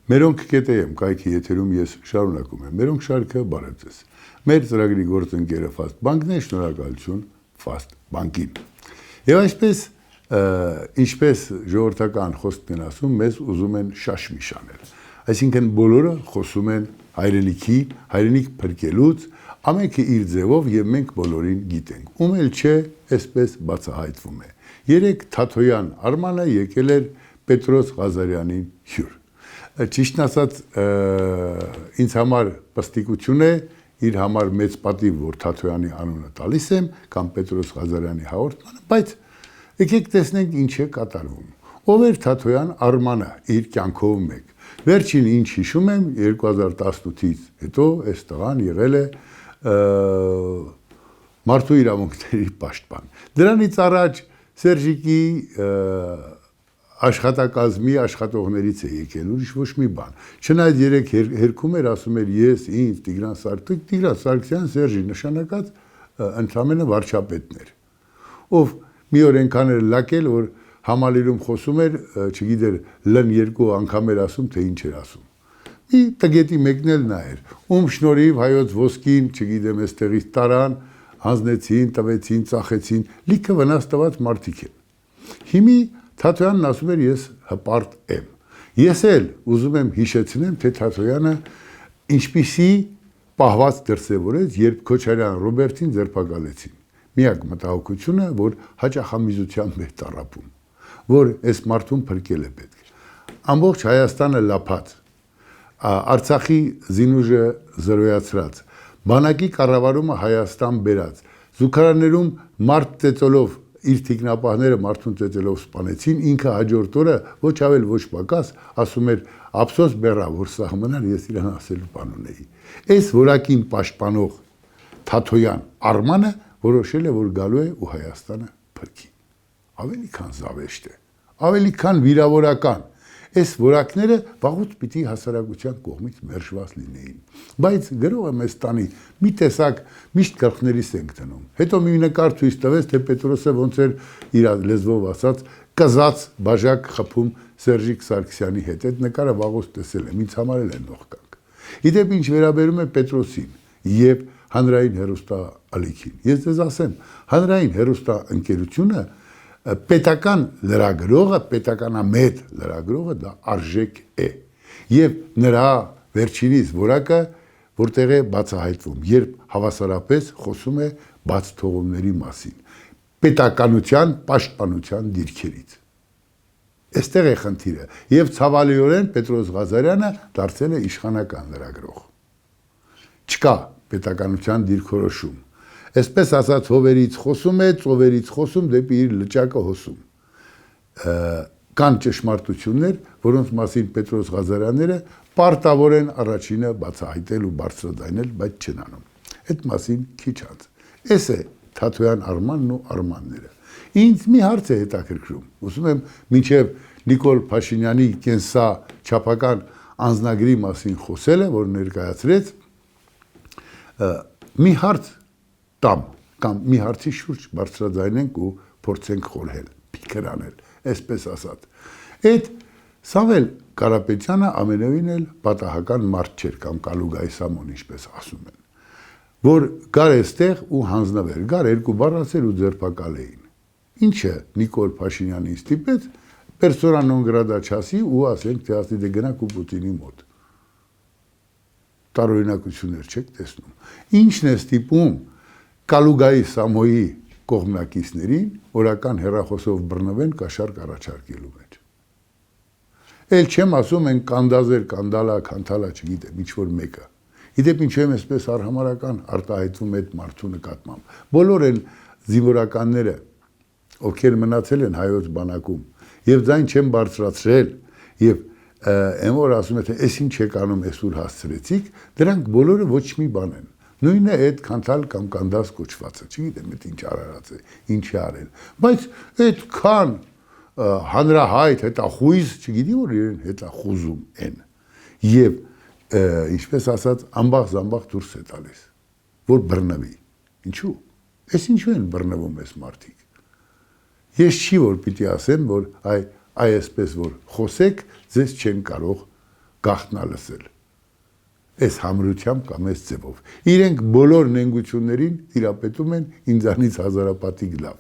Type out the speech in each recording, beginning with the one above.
Մերոնք կետեմ կայքի եթերում ես շարունակում եմ։ Մերոնք շարքը բարև ձեզ։ Մեր ծրագրի գործընկերը Fast Bank-ն է, շնորհակալություն Fast Bank-ին։ Եվ այսպես ինչպես ժողովրդական խոսքն են ասում, մեզ ուզում են շաշմիշ անել։ Այսինքն բոլորը խոսում են հայրենիքի, հայրենիք փրկելուց, ամենքը իր ձևով եւ մենք բոլորին գիտենք։ Ում էլ չէ, այսպես բացահայտվում է։ Երեք Թաթոյան Արմանը եկել էր Պետրոս Ղազարյանի հյուր։ Ճիշտն ասած, ինձ համար պստիկություն է, իր համար մեծ պատիվ, որ Թաթոյանի անունը տալիս եմ, կամ Պետրոս Ղազարյանի հաղորդմանը, բայց եկեք տեսնենք ինչ է կատարվում։ Ով էր Թաթոյան Արմանը իր կյանքով մեկ։ Վերջին ինչ հիշում եմ 2018-ից հետո այս տղան եղել է մարդու իրավունքների պաշտպան։ Դրանից առաջ Սերժիկի աշխատակազմի աշխատողներից է եկել, ուրիշ ոչ մի բան։ Չնայած երեք հերքում էր, ասում էր ես, ինձ, Տիգրան Սարգսյան, Սերժի նշանակած ընդհանրապես վարչապետն էր, ով մի օր այնքան էր լակել, որ համալիրում խոսում էր, չգիտեր, լն երկու անգամ էր ասում, թե ինչ էր ասում։ Մի տգետի մեկն էլ նա էր, ում շնորհիվ հայոց ոսկին, չգիտեմ, այստեղից տարան, հանձնեցին, տվեցին, ծախեցին, լիքը վնաս տված մարդիկ են։ Հիմի Թաթոյանն ասում էր ես հպարտ եմ։ Ես էլ ուզում եմ հիշեցնեմ, թե Թաթոյանը ինչպիսի պահված դրսևորեց, երբ Քոչարյան Ռոբերտին ձերբակալեցին։ Միակ մտահոգությունը, որ հաճախամիզության մեջ տառապում, որ այս մարդուն փրկել է պետք։ Ամբողջ Հայաստանը լափած, Արցախի զինուժը զրոյացրած, բանակի կառավարումը Հայաստան բերած, զուգարաններում մարդ ծեծոլով իր թիկնապահները մարդուն ծեծելով սպանեցին, ինքը հաջորդ օրը ոչ ավել ոչ պակաս ասում էր ափսոս բեռա, որ սահմանար ես իրան ասելու բան ունեի։ Այս որակին պաշտպանող Թաթոյան Արմանը որոշել է, որ գալու է ու Հայաստանը փրկի։ Ավելի քան զավեշտ է, ավելի քան վիրավորական։ Այս որակները վաղուց պիտի հասարակության կողմից մերժված լինեին։ Բայց գրողը մեզ տանի մի տեսակ միշտ գլխներիս ենք դնում։ Հետո մի նկար ցույց տվեց, թե Պետրոսը ոնց էր իր լեզվով ասած կզած բաժակ խփում Սերժիկ Սարգսյանի հետ։ Այդ նկարը վաղուց տեսել եմ, ինձ համար էլ է նողկանք։ Իդեպ ինչ վերաբերում է Պետրոսին եւ հանրային հեռուստաալիքին։ Ես ձեզ ասեմ, հանրային հեռուստաընկերությունը պետական լրագրողը, պետականամետ լրագրողը դա արժեք է։ Եվ նրա վերջինիս որակը որտեղ է բացահայտվում, երբ հավասարապես խոսում է բաց թողումների մասին, պետականության պաշտպանության դիրքերից։ Այստեղ է խնդիրը, եւ ցավալիորեն Պետրոս Ղազարյանը դարձել է իշխանական լրագրող։ Չկա պետականության դիրքորոշում։ Այսպես ասած հովերից խոսում է, ծովերից խոսում, դեպի իր լճակը հոսում։ Կան ճշմարտություններ, որոնց մասին Պետրոս Ղազարյանները պարտավոր են առաջինը բացահայտել ու բարձրաձայնել, բայց չեն անում։ Այդ մասին քիչ անց։ Էս է Թաթոյան Արմանն ու Արմանները։ Ինձ մի հարց է հետաքրքրում։ Ուզում եմ մինչև Նիկոլ Փաշինյանի կենսա չափական անձնագրի մասին խոսելը, որ ներկայացրեց, մի հարց տամ կամ մի հարցի շուրջ բարձրաձայնենք ու փորձենք խորհել, փիքր անել, այսպես ասած։ Այդ Սամվել Կարապետյանը ամենևին էլ պատահական մարդ չէր կամ Կալուգայի Սամոն, ինչպես ասում են, որ գար այստեղ ու հանձնվեր, գար երկու բառ ասել ու ձերբակալեին։ Ինչը Նիկոլ Փաշինյանին ստիպեց persona non grata չասի ու ասենք, թե ասի դե գնաք ու Պուտինի մոտ։ Տարօրինակություններ չեք տեսնում։ Ինչն է ստիպում Կալուգայի Սամոյի կողմնակիցներին օրական հեռախոսով բռնվեն կաշառք առաջարկելու մեջ։ Էլ չեմ ասում են կանդազեր, կանդալա, քանթալա, չգիտեմ, ինչ-որ մեկը։ Իդեպ ինչու եմ այսպես արհամարական արտահայտվում այդ մարդու նկատմամբ։ Բոլոր են զինվորականները, ովքեր մնացել են հայոց բանակում, եւ ձայն չեմ բարձրացրել, եւ այն որ ասում է, թե այս ինչ եք անում, այսուր հասցրեցիք, դրանք բոլորը ոչ մի բան են։ Նույնը այդ քանթալ կամ կանդաս կոչվածը, չգիտեմ, այդ ինչ արարած է, ինչ է արել։ Բայց այդքան հանրահայտ հետախույզ, չգիտի որ իրեն հետախուզում են։ Եվ ինչպես ասած, ամբախ-զամբախ դուրս է տալիս, որ բռնվի։ Ինչու՞։ Այս ինչու են բռնվում այս մարդիկ։ Ես չի որ պիտի ասեմ, որ այսպես որ խոսեք, ձեզ չեն կարող գախտնալսել։ Այս համրությամբ կամ այս ձևով։ Իրենք բոլոր նենգություններին տիրապետում են ինձանից հազարապատիկ լավ։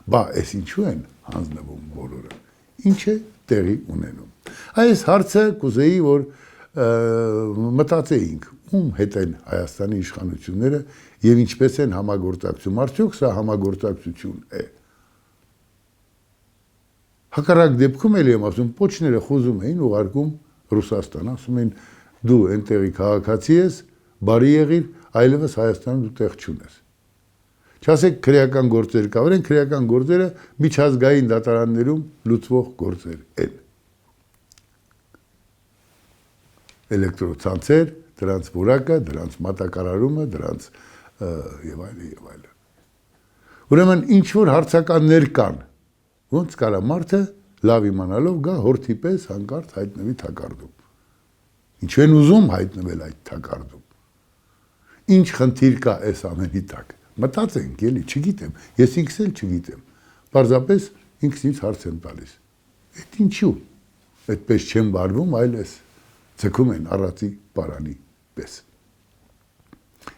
Բա այս ինչու են հանձնվում բոլորը։ Ինչ է տեղի ունենում։ Այս հարցը կուզեի, որ մտածեինք, ում հետ են Հայաստանի իշխանությունները եւ ինչպես են համագործակցում։ Արդյոք սա համագործակցություն է։ Հակառակ դեպքում էլ եմ ասում, պոչները խոզում էին ուղարկում Ռուսաստան, ասում էին դու այնտեղի քաղաքացի ես, բարի եղիր, այլևս Հայաստանում դու տեղ չունես։ Չասեք քրեական գործեր կա, որեն քրեական գործերը միջազգային դատարաններում լուծվող գործեր են։ Էլեկտրոցանցեր, դրանց որակը, դրանց մատակարարումը, դրանց եւ այլն։ Ուրեմն ինչ որ հարցականներ կան, ոնց կարա մարդը լավ իմանալով գա հորթի պես հանկարծ հայտնվի թակարդում։ Ինչու են ուզում հայտնվել այդ թակարդում։ Ինչ խնդիր կա այս ամենի տակ։ Մտածենք, էլի, չգիտեմ, ես ինքս էլ չգիտեմ։ Պարզապես ինքս ինձ հարց եմ տալիս։ Այդ ինչու։ Այդպես չեմ վարվում, այլ էս ձգում են առածի պարանի պես։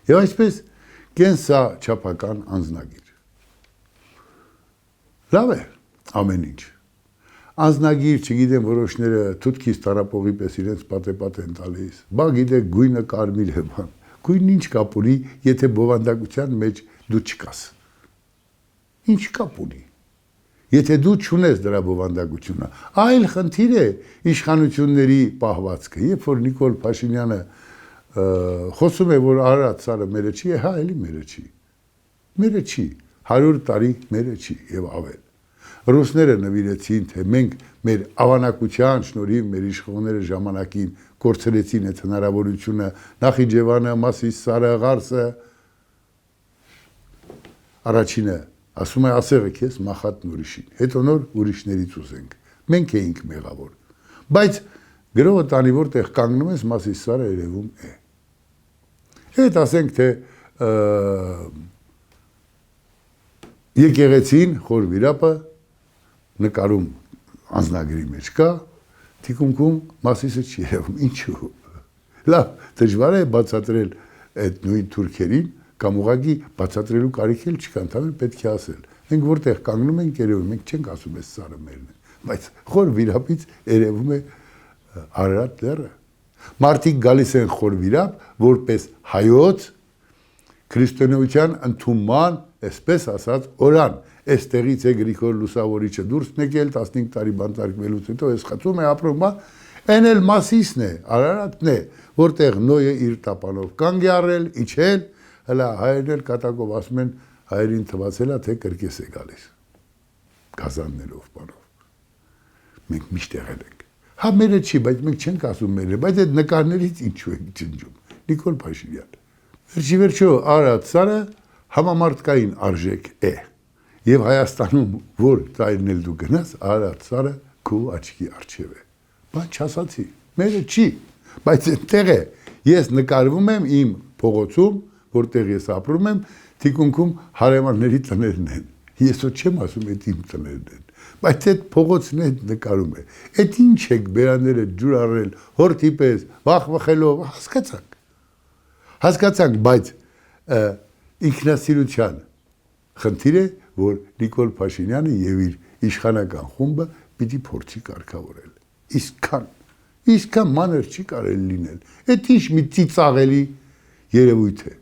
Եվ այսպես կեն սա չափական անձնագիր։ Լավ է ամեն ինչ։ Անձնագիր, չգիտեմ, որոշները թութքից տարապողի պես իրենց պատեպատ են տալիս։ Բա գիտեք, գույնը կարմիր է բան։ Գույնն ինչ կապ ունի, եթե բովանդակության մեջ դու չկաս։ Ինչ կապ ունի։ Եթե դու չունես դրա բովանդակությունը, այլ խնդիր է իշխանությունների պահվածքը։ Երբ որ Նիկոլ Փաշինյանը խոսում է, որ Արարատ սարը մերը չի, հա, էլի մերը չի։ Մերը չի, 100 տարի մերը չի եւ ավել։ Ռուսները նվիրեցին, թե մենք մեր ավանակության շնորհիվ մեր իշխողները ժամանակին կորցրեցին այդ հնարավորությունը Նախիջևանը, Մասիսարը, Ղարսը։ Առաջինը ասում է ասեղը քեզ մախատն ուրիշին, հետո նոր ուրիշներից ուզենք։ Մենք էինք մեղավոր։ Բայց գրողը տանի որտեղ կանգնում ես Մասիսարը երևում է։ Այդ ասենք թե եկեղեցին խոր վիրապը նկարում անձնագրի մեջ կա, թիկունքում Մասիսը չի երևում, ինչու։ Լավ, դժվար է բացատրել այդ նույն թուրքերին, կամ ուղղակի բացատրելու կարիք էլ չկա, ընդհանրապես պետք է ասել։ Մենք որտեղ կանգնում ենք երևում, մենք չենք ասում այս սարը մերն է, բայց խոր վիրապից երևում է Արարատ լեռը։ Մարդիկ գալիս են խոր վիրապ, որպես հայոց քրիստոնեության ընդունման, այսպես ասած, օրան։ Այստեղից է Գրիգոր Լուսավորիչը դուրս եկել 15 տարի բանտարկվելուց հետո, այս խծում է ապրում, այն էլ Մասիսն է, Արարատն է, որտեղ Նոյը իր տապանով կանգ է առել, իջել, հələ հայերն էլ կատակով ասում են, հայերին թվացել է, թե կրկես է գալիս, գազաններով, բանով։ Մենք միշտ եղել ենք։ Հա մերը չի, բայց մենք չենք ասում մերը, բայց այդ նկարներից ինչու ենք ջնջում։ Նիկոլ Փաշինյան։ Վերջի վերջո Արարատ սարը համամարտկային արժեք է։ Եվ Հայաստանում որ ծայրն էլ դու գնաս, Արարատ սարը քո աչքի առջև է։ Բայց չասացի, մերը չի, բայց այդտեղ է։ Ես նկարվում եմ իմ փողոցում, որտեղ ես ապրում եմ, թիկունքում հարևանների տներն են։ Ես ոչ չեմ ասում, այդ իմ տներն են։ Բայց այդ փողոցն է նկարում է։ Այդ ինչ եք բերաները ջուր առել, հորթի պես, վախվխելով, հասկացանք։ Հասկացանք, բայց ինքնասիրության խնդիր է, որ Նիկոլ Փաշինյանը եւ իր իշխանական խումբը պիտի փորձի կարգավորել։ Իսկան մանր չի կարելի լինել։ Այդ ինչ մի ծիծաղելի երևույթ է։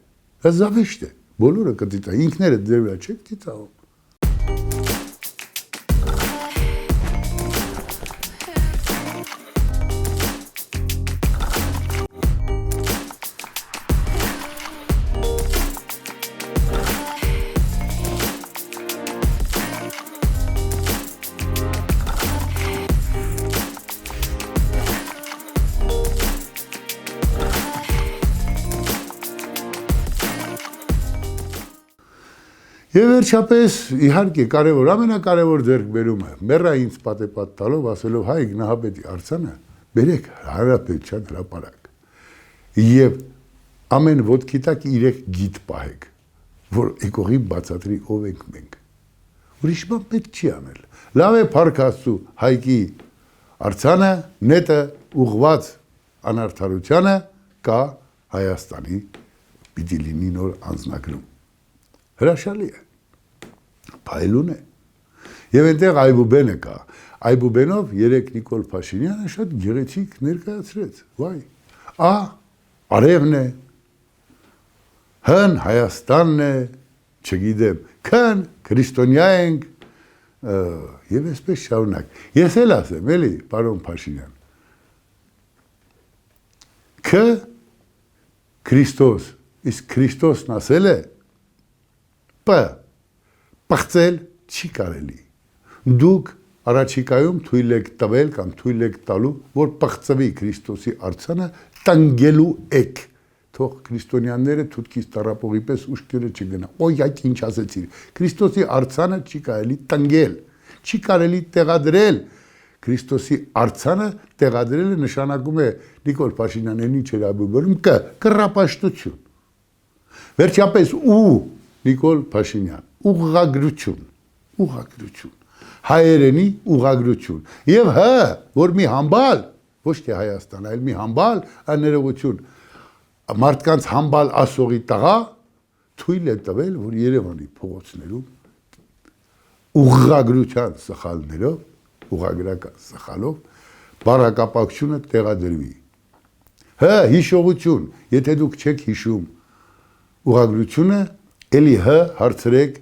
Զավեշտ է։ Բոլորը կծիծաղ, ինքներդ ձեր վրա չեք ծիծաղում։ Եվ վերջապես, իհարկե, կարևոր, ամենակարևոր ձեռքբերումը, մեռա ինձ պատեպատ տալով, ասելով հայ գնահապետի արձանը, բերեք հանրապետության հրապարակ։ Եվ ամեն ոտքի տակ 3 գիտ պահեք, որ եկողին բացատրի ով ենք մենք։ Ուրիշ բան պետք չի անել։ Լավ է Փառք Աստծո Հայկի արձանը, նետը ուղված անարդարությանը կա Հայաստանի պիտի լինի նոր անձնագրում։ Հրաշալի է, փայլուն է։ Եվ այնտեղ Այբուբենը կա։ Այբուբենով երեք Նիկոլ Փաշինյանը շատ գեղեցիկ ներկայացրեց։ Վայ, արևն է, հն Հայաստանն է, չգիտեմ, քն քրիստոնյա ենք, եւ այսպես շարունակ։ Ես էլ ասեմ, էլի, պարոն Փաշինյան, Քրիստոս, իսկ Քրիստոսն ասել է, պղծել չի կարելի։ Դուք առաջիկայում թույլ եք տվել կամ թույլ եք տալու, որ պղծվի Քրիստոսի արձանը, տնգելու եք։ Թող քրիստոնյաները թութքից տառապողի պես ուշքերը չգնա։ Ոյ, ինչ ասեցիր։ Քրիստոսի արձանը չի կարելի տնգել, չի կարելի տեղադրել։ Քրիստոսի արձանը տեղադրելը նշանակում է Նիկոլ Փաշինյանն ինչ էր Այբուբենում, կռապաշտություն։ Վերջապես Նիկոլ Փաշինյան, ուղղագրություն, հայերենի ուղղագրություն։ Եվ որ մի համբալ, ոչ թե Հայաստան, այլ մի համբալ ներողություն, մարդկանց համբալ ասողի տղա թույլ է տվել, որ Երևանի փողոցներում ուղղագրության սխալներով, ուղղագրական սխալով բառակապակցությունը տեղադրվի։ Հիշողություն, եթե դուք չեք հիշում ուղղագրությունը, էլի հարցրեք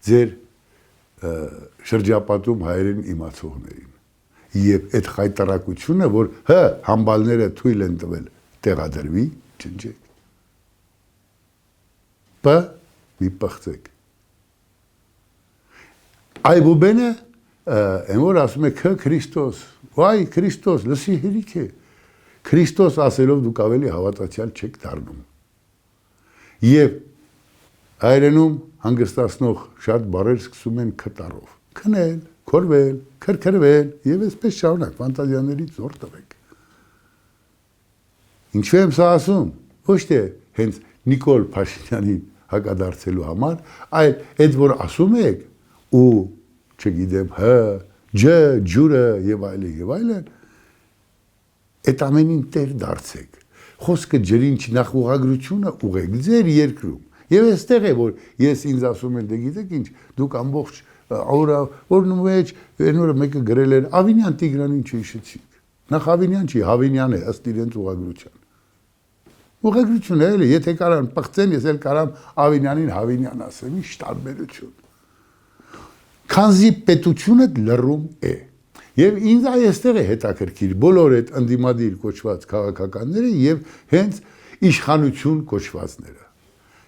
ձեր շրջապատում հայերեն իմացողներին։ Եվ այդ խայտարակությունը, որ համբալները թույլ են տվել տեղադրվի, ջնջեք։ Մի պղծեք։ Այբուբենը, այն որ ասում է Քրիստոս, վայ Քրիստոս, լսի հերիք է։ Քրիստոս ասելով դուք ավելի հավատացյալ չեք դառնում։ Եվ հայերենում հանգստացնող շատ բառեր սկսում են քտառով։ Քնել, քորվել, քրքրվել եւ այսպես շարունակ ֆանտազիաների զոր տվեք։ Ինչու եմ սա ասում։ Ոչ թե հենց Նիկոլ Փաշինյանին հակադարձելու համար, այլ այդ որ ասում եք ու չգիտեմ, ջուրը եւ այլն, այդ ամենին տեր դարձեք։ Խոսքը ջրին նախ ուղղագրությունը ուղեք ձեր երկրում։ Եվ այստեղ է, որ ես ինձ ասում եմ, դե գիտեք ինչ, դուք ամբողջ օրը, որ մեջ այն օրը մեկը գրել էր Ավինյան Տիգրանին չհիշեցիք։ Նախ Ավինյան չի, Հավինյան է, ըստ իրենց ուղղագրության։ Ուղղագրությունը էլի, եթե կարան պղծեն, ես էլ կարամ Ավինյանին Հավինյան ասեմ, ինչ տարբերություն։ Քանզի պետությունը լռում է։ Եվ ինձ այստեղ է հետաքրքիր բոլոր այդ ընդդիմադիր կոչված քաղաքականները եւ հենց իշխանություն կոչվածները։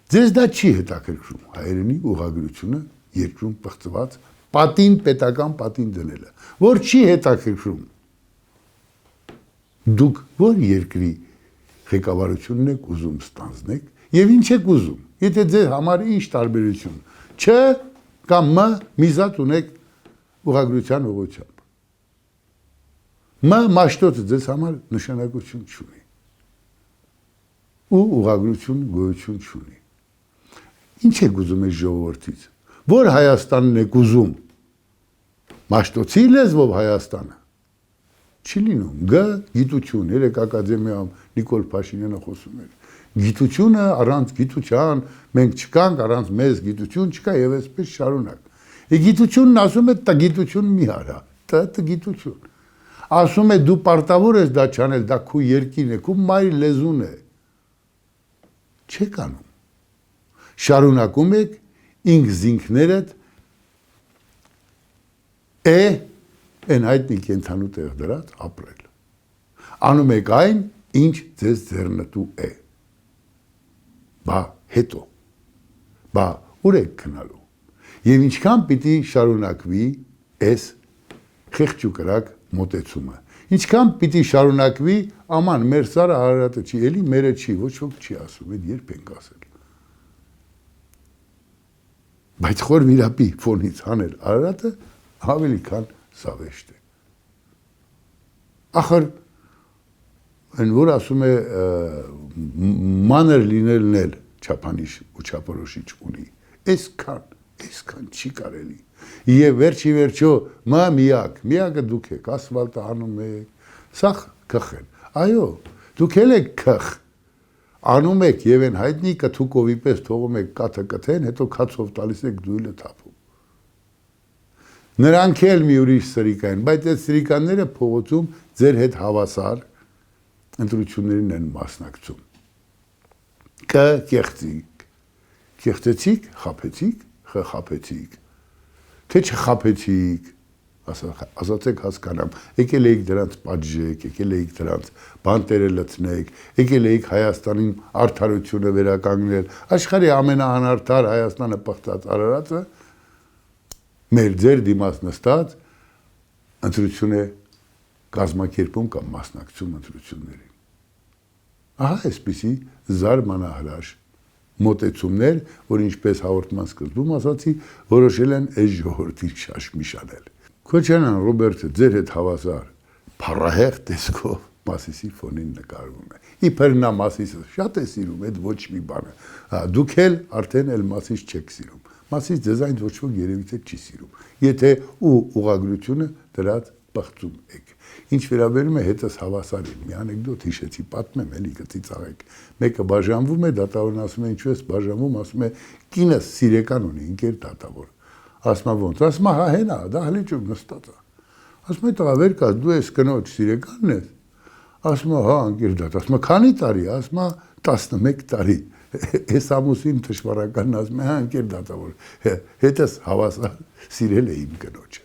Ձեզ դա չի հետաքրքրում հայերենի ուղղագրությունը երկրում պղծված պետական պատին դնելը, որ չի հետաքրքրում։ Դուք որ երկրի ղեկավարությունն եք ուզում ստանձնեք եւ ինչ եք ուզում։ Եթե ձեր համար ինչ տարբերություն չէ կամ միզատ ունեք ուղղագրության ուղղությամբ։ Մաշտոցը ձեզ համար նշանակություն չունի։ Ու ուղղագրություն գոյություն չունի։ Ինչ եք ուզում այս ժողովրդից։ Որ Հայաստանն եք ուզում։ Մաշտոցի լեզվով Հայաստանը։ Չի լինում։ Գիտություն, երեք ակադեմիայում Նիկոլ Փաշինյանը խոսում էր։ Գիտությունը առանց գիտության մենք չկանք, առանց մեզ գիտություն չկա եւ այսպես շարունակ։ Գիտությունն ասում է տգիտություն մի արա, տգիտություն։ Ասում է դու պարտավոր ես դա չանել, դա քո երկին է, քո մայր լեզուն է։ Չեք անում։ Շարունակում եք ինքզինքներդ այն հայտնի կենթանու տեղ դրած ապրել։ Անում եք այն, ինչ ձեզ ձեռնտու է։ Բա հետո, ուր եք քնալու։ Եվ ինչքան պիտի շարունակվի այս խեղճուկրակ մոտեցումը։ Ինչքան պիտի շարունակվի, աման, մեր Սարը Արարատը չի, էլի մերը չի, ոչ ոք չի ասում, այդ երբ ենք ասել։ Բայց խոր վիրապի ֆոնից հանել Արարատը ավելի քան սավեշտ է։ Ախր, այն որ ասում է մանր լինելն էլ չափանիշ ու չափորոշիչ ունի, այսքան չի կարելի։ Եվ վերջի վերջո միակը դուք եք, ասվալտը անում եք, սա քխել։ Այո, Դուք էլ եք քխ, անում եք եւ այն հայտնի կթուկովի պես թողում եք կաթը կթեն, հետո քացով տալիս եք դույլը թափում։ Նրանք էլ մի ուրիշ սրիկ են, բայց այդ սրիկանները փողոցում ձեր հետ հավասար ընտրություններին են մասնակցում։ Կեղծեցիք, խաբեցիք, խաբեցիք, թե չխաբեցիք, ասացեք հասկանամ, եկել էիք դրանց պատժեք, եկել էիք դրանց բանտերը լցնեք, եկել էիք Հայաստանին արդարությունը վերականգնել, աշխարհի ամենաանարդար Հայաստանը պղծած Արարատը մեր ձեր դիմաց նստած ընտրություն է կազմակերպում կամ մասնակցում ընտրություններին։ Ահա այսպիսի զարմանահրաշ մոտեցումներ, որ ինչպես հաղորդման սկզբում ասացի, որոշել են այս ժողովրդին շաշմիշ անել։ Քոչանյան Ռոբերտը ձեր հետ հավասար փառահեղ տեսքով Մասիսի ֆոնին նկարվում է։ Իբր նա Մասիսը շատ է սիրում, այդ ոչ մի բանը։ Դուք էլ արդեն էլ Մասիս չեք սիրում։ Մասիս ձեզ այն ոչ ոք երևի թե չի սիրում։ Եթե ուղղագրությունը դրած բղծում եք։ Ինչ վերաբերում է հետս հավասարին, մի անեկդոտ հիշեցի, պատմեմ, էլի կծիծաղեք։ Մեկը բաժանվում է, դատավորն ասում է ինչու ես բաժանվում, ասում է կինս սիրեկան ունի, ընկեր դատավոր։ Ասում է ոնց, ասում է հա հենա, դա հլիճում նստած է։ Ասում է տղա վեր կաց, դու ես կնոջ սիրեկանն ես։ Ասում է հա ընկեր դատ, ասում է քանի տարի, ասում է 11 տարի։ Այս ամուսին թշվառականն ասում է հա ընկեր դատավոր, հետս հավասար սիրել է իմ կնոջը։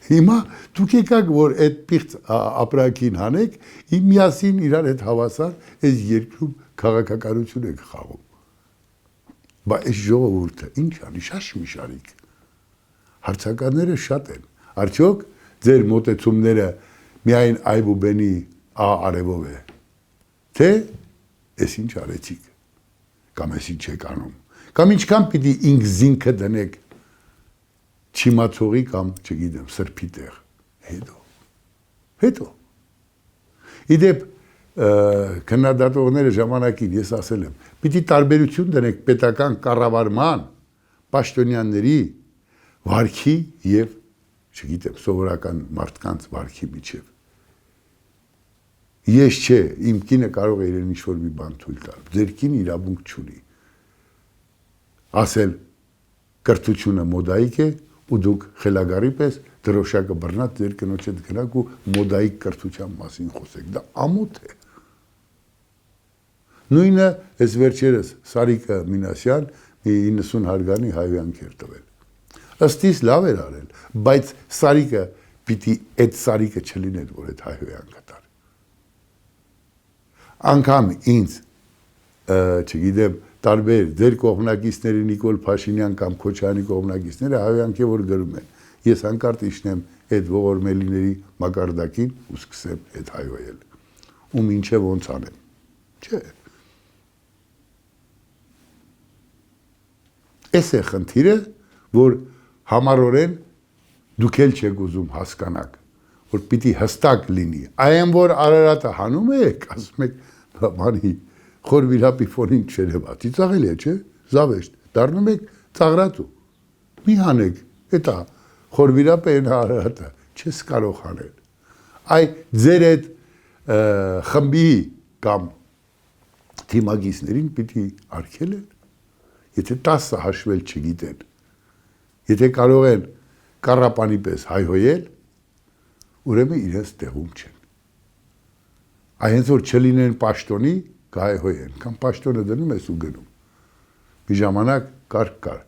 Հիմա դուք եկաք, որ այդ պիղծ ապրանքին հանեք, միասին իրար հետ հավասար այս երկրում քաղաքականություն եք խաղում։ Բա այս ժողովուրդը ինչ անի, շաշմիշարիկ։ Հարցականները շատ են։ Արդյոք ձեր մոտեցումները միայն այբուբենի արևով է, թե ես ինչ արեցիք, կամ ես ինչ եք անում, կամ ինչքան պիտի ինքզինքը դնեք չիմացողի կամ, չգիտեմ, սրբի տեղ, հետո։ Իդեպ քննադատողները ժամանակին ես ասել եմ, պիտի տարբերություն դնեք պետական կառավարման, պաշտոնյաների, վարքի և, չգիտեմ, սովորական մարդկանց վարքի միջև։ Ես չէ, իմ կինը կարող է իրեն ինչ-որ մի բան թույլ տալ, ձեր կինը իրավունք չունի։ Ասել կրթությունը մոդայիկ է, ու դուք խելագարի պես դրոշակը բռնած ձեր կնոջ հետ գնաք ու մոդայիկ կրթության մասին խոսեք, դա ամոթ է։ Նույնը այս վերջերս Սարիկը Մինասյան մի 90 հարգանի հայհոյանք էր տվել։ Ըստիս լավ էր արել, բայց Սարիկը պիտի այդ Սարիկը չլիներ, որ այդ հայհոյանքը տար։ Անգամ ինձ, չգիտեմ, տարբեր ձեր կողմնակիցների Նիկոլ Փաշինյան կամ Քոչարյանի կողմնակիցները հայհոյանք է, որ գրում են։ Ես հանկարծ իջնեմ այդ ողորմելիների մակարդակին ու սկսեմ այդ հայհոյել։ Ու մինչև ոնց անեմ։ Չէ։ Էս է խնդիրը, որ համառորեն դուք էլ չեք ուզում հասկանաք, որ պիտի հստակ լինի։ Այն որ Արարատը հանում եք, ասում եք, բանի խորվիրապի ֆոնին չերևա, ծիծաղել է, չէ, զավեշտ, դառնում եք ծաղրատու, մի հանեք, էտա, խորվիրապը են Արարատը, չես կարող հանել, այ ձեր այդ խմբի կամ թիմագիցներին պիտի արգել են, եթե 10 հաշվել չգիտեն, եթե կարող են կառապանի պես հայհոյել, ուրեմն իրենց տեղում չեն, այնց որ չլինեն պաշտոնի, կհայհոյեն, կամ պաշտոնը դնում ես ու գնում։ Մի ժամանակ կար,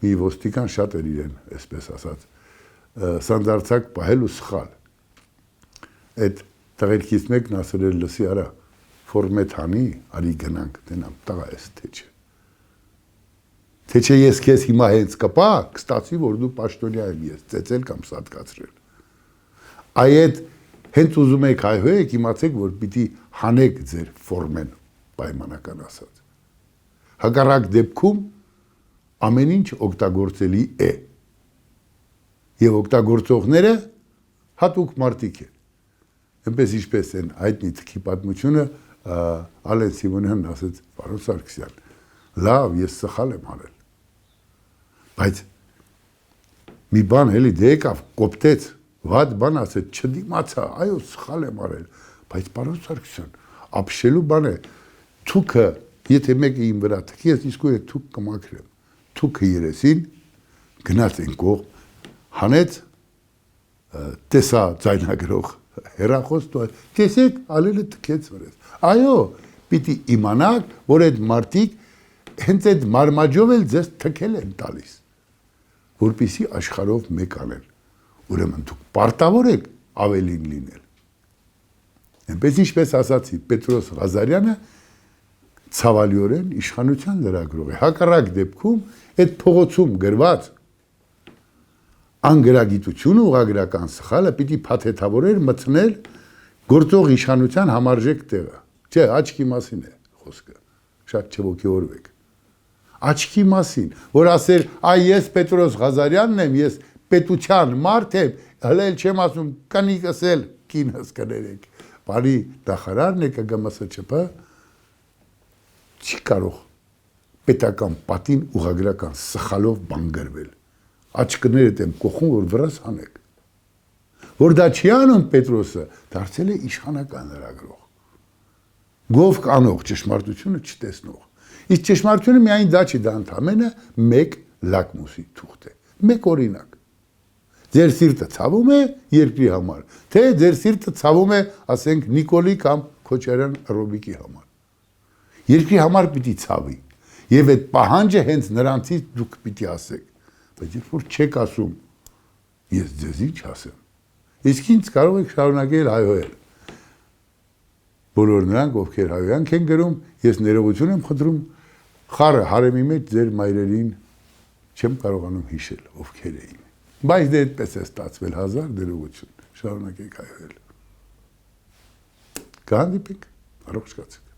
մի ոստիկան շատ էր իրեն, այսպես ասած, սանդարձակ պահել ու սխալ։ Այդ տղերքից մեկն ասել էր լսի արա, ֆորմետ հանի, արի գնանք, դենամ, տղա ես թե չէ։ Թե չէ ես քեզ հիմա հենց կպա, կստացի, որ դու պաշտոնյա եմ ես, ծեծել կամ սատկացրել։ Այդ հենց ուզում եք հայհոյեք, իմացեք, որ պիտի հանեք ձեր ֆորմեն, պայմանական ասած։ Հակառակ դեպքում ամեն ինչ օգտագործելի է։ Եվ օգտագործողները հատուկ մարդիկ են։ Այնպես ինչպես են հայտնի թքի պատմությունը, Ալեն Սիմոնյանն ասեց, պարոն Սարգսյան, լավ, ես սխալ եմ արել։ Բայց մի բան էլի դե եկավ, կոպտեց, վատ բան ասեց, չդիմացա, այո, սխալ եմ արել, բայց պարոն Սարգսյան, ապշելու բան է, թուքը, եթե մեկը իմ վրա թքի, ես իսկույն թուք կմաքրեմ, թուքը երեսին, գնաց են կողմ, հանեց, տեսա ձայնագրող հեռախոս, տեսեք, ալելը թքեց վրես, այո, պիտի իմանաք, որ այդ մարդիկ հենց այդ մարմաջով էլ ձեզ թքել են տալիս, որպեսզի աշխարհով մեկ անեն, ուրեմն դուք պարտավոր եք ավելին լինել, այնպես ինչպես ասացի, Պետրոս Ղազարյանը ցավալիորեն իշխանության լրագրող է, հակառակ դեպքում այդ փողոցում գրված անգրագիտությունը ուղղագրական սխալը պիտի փաթեթավորեր մտցնել գործող իշխանության համարժեք տեղը, չէ, աչքի մասին է խոսքը, շատ չոգևորվեք, աչքի մասին, որ ասեր, այ ես Պետրոս Ղազարյանն եմ, ես պետության մարդ եմ, հələ չեմ ասում, կնիկս էլ կինս կներեք, բանի նախարարն է ԿԳՄՍ-ՉՊ չի կարող պետական պատին ուղղագրական սխալով բան գրվել, աչքներդ եմ կողում, որ վրաս հանեք, որ դա չի անում Պետրոսը, դարձել է իշխանական լրագրող, գովք անող, ճշմարտությունը չտեսնող, իսկ ճշմարտությունը միայն դա չի, դա ընդամենը մեկ լակմուսի թուղթ է, մեկ օրինակ, ձեր սիրտը ցավում է երկրի համար, թե ձեր սիրտը ցավում է, ասենք, Նիկոլի կամ Քոչարյան Ռոբիկի համար, երկրի համար պիտի ցավի, եւ այդ պահանջը հենց նրանցից դուք պիտի ասեք, բայց երբ որ չեք ասում, ես ձեզ ինչ ասեմ, իսկ ինձ կարող եք շարունակել հայհոյել, բոլոր նրանք, ովքեր հայհոյանք են գրում, ես ներողություն եմ խնդրում, խառը հարեմի մեջ ձեր մայրերին չեմ կարողանում հիշել, ովքեր էին, բայց դե այդպես է ստացվել, հազար ներողություն, շարունակեք հայհոյել, կհանդիպենք, առողջ կացեք